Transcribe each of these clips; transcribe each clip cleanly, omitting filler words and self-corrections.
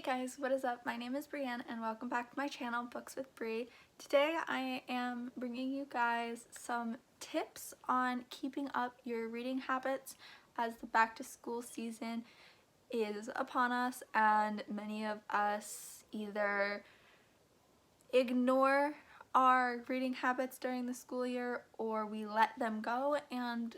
guys, what is up? My name is Brienne and welcome back to my channel, Books with Brie. Today I am bringing you guys some tips on keeping up your reading habits as the back to school season is upon us, and many of us either ignore our reading habits during the school year or we let them go and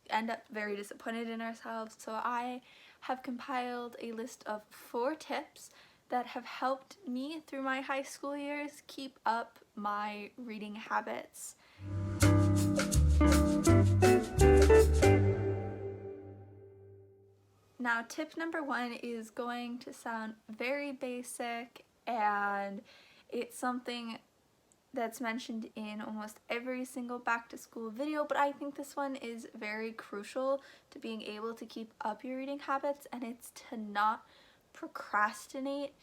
end up very disappointed in ourselves. So I have compiled a list of 4 tips that have helped me through my high school years keep up my reading habits. Now, tip number 1 is going to sound very basic, and it's something that's mentioned in almost every single back to school video, but I think this one is very crucial to being able to keep up your reading habits, and it's to not procrastinate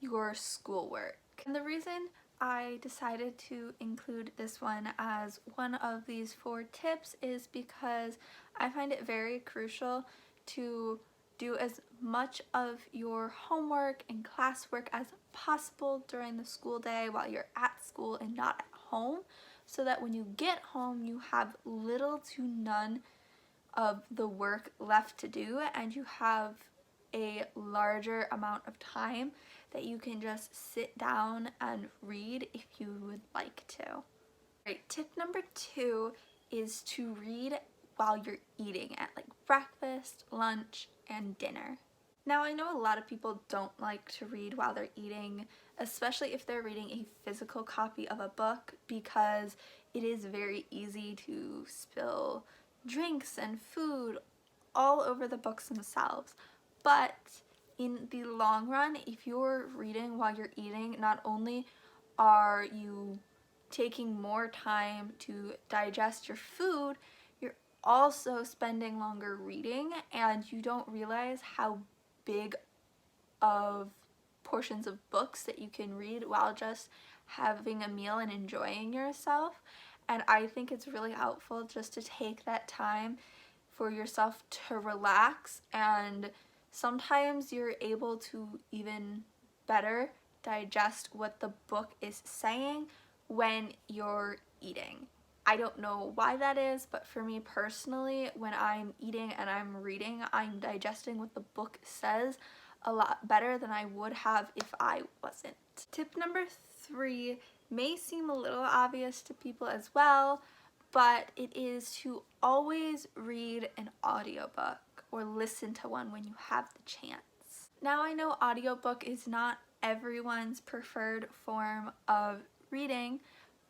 your schoolwork. And the reason I decided to include this one as one of these 4 tips is because I find it very crucial to do as much of your homework and classwork as possible during the school day while you're at school and not at home, so that when you get home you have little to none of the work left to do and you have a larger amount of time that you can just sit down and read if you would like to. Alright, tip number 2 is to read while you're eating at like breakfast, lunch, and dinner. Now, I know a lot of people don't like to read while they're eating, especially if they're reading a physical copy of a book, because it is very easy to spill drinks and food all over the books themselves. But in the long run, if you're reading while you're eating, not only are you taking more time to digest your food, you're also spending longer reading, and you don't realize how big of portions of books that you can read while just having a meal and enjoying yourself. And I think it's really helpful just to take that time for yourself to relax, and sometimes you're able to even better digest what the book is saying when you're eating. I don't know why that is, but for me personally, when I'm eating and I'm reading, I'm digesting what the book says a lot better than I would have if I wasn't. Tip number 3 may seem a little obvious to people as well, but it is to always read an audiobook or listen to one when you have the chance. Now, I know audiobook is not everyone's preferred form of reading,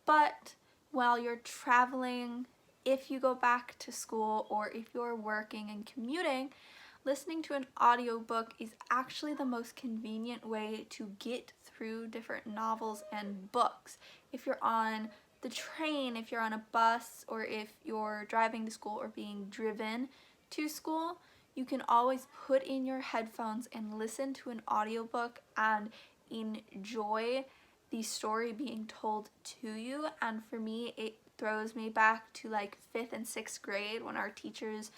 but while you're traveling, if you go back to school, or if you're working and commuting, listening to an audiobook is actually the most convenient way to get through different novels and books. If you're on the train, if you're on a bus, or if you're driving to school or being driven to school, you can always put in your headphones and listen to an audiobook and enjoy the story being told to you. And for me, it throws me back to like 5th and 6th grade when our teachers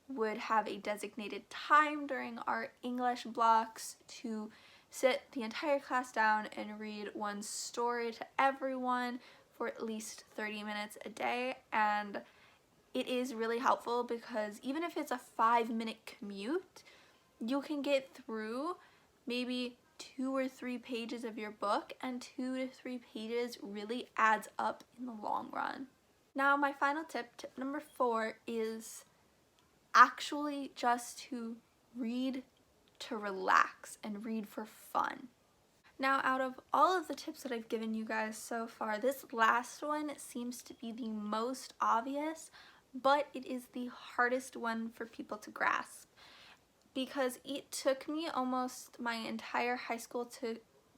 would have a designated time during our English blocks to sit the entire class down and read one story to everyone for at least 30 minutes a day. And it is really helpful because even if it's a 5-minute commute, you can get through maybe 2 or 3 pages of your book, and 2 to 3 pages really adds up in the long run. Now, my final tip, tip number 4, is actually just to read to relax and read for fun. Now, out of all of the tips that I've given you guys so far, this last one seems to be the most obvious, but it is the hardest one for people to grasp, because it took me almost my entire high school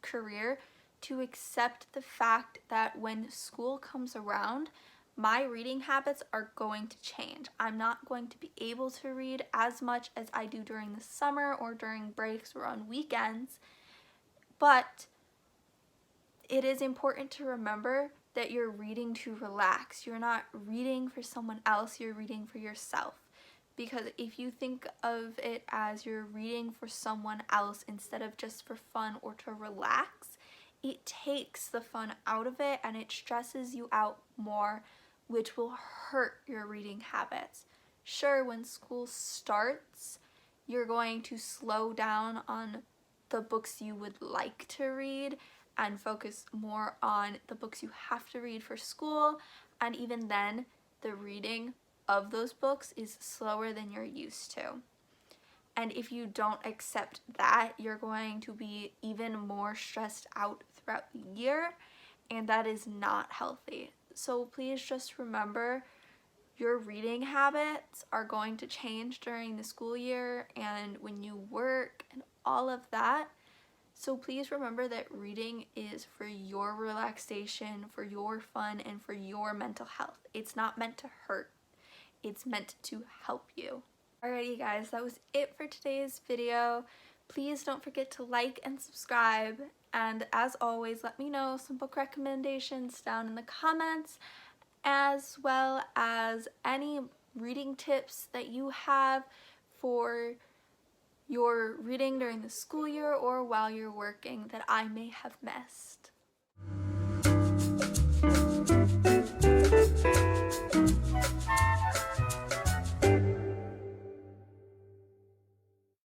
career to accept the fact that when school comes around, my reading habits are going to change. I'm not going to be able to read as much as I do during the summer or during breaks or on weekends, but it is important to remember that you're reading to relax. You're not reading for someone else, you're reading for yourself. because if you think of it as you're reading for someone else instead of just for fun or to relax, it takes the fun out of it and it stresses you out more, which will hurt your reading habits. Sure, when school starts, you're going to slow down on the books you would like to read and focus more on the books you have to read for school, and even then, the reading of those books is slower than you're used to. And if you don't accept that, you're going to be even more stressed out throughout the year, and that is not healthy. So please just remember, your reading habits are going to change during the school year and when you work and all of that. So please remember that reading is for your relaxation, for your fun, and for your mental health. It's not meant to hurt. It's meant to help you. Alrighty guys, that was it for today's video. Please don't forget to like and subscribe. And as always, let me know some book recommendations down in the comments, as well as any reading tips that you have for your reading during the school year or while you're working that I may have missed.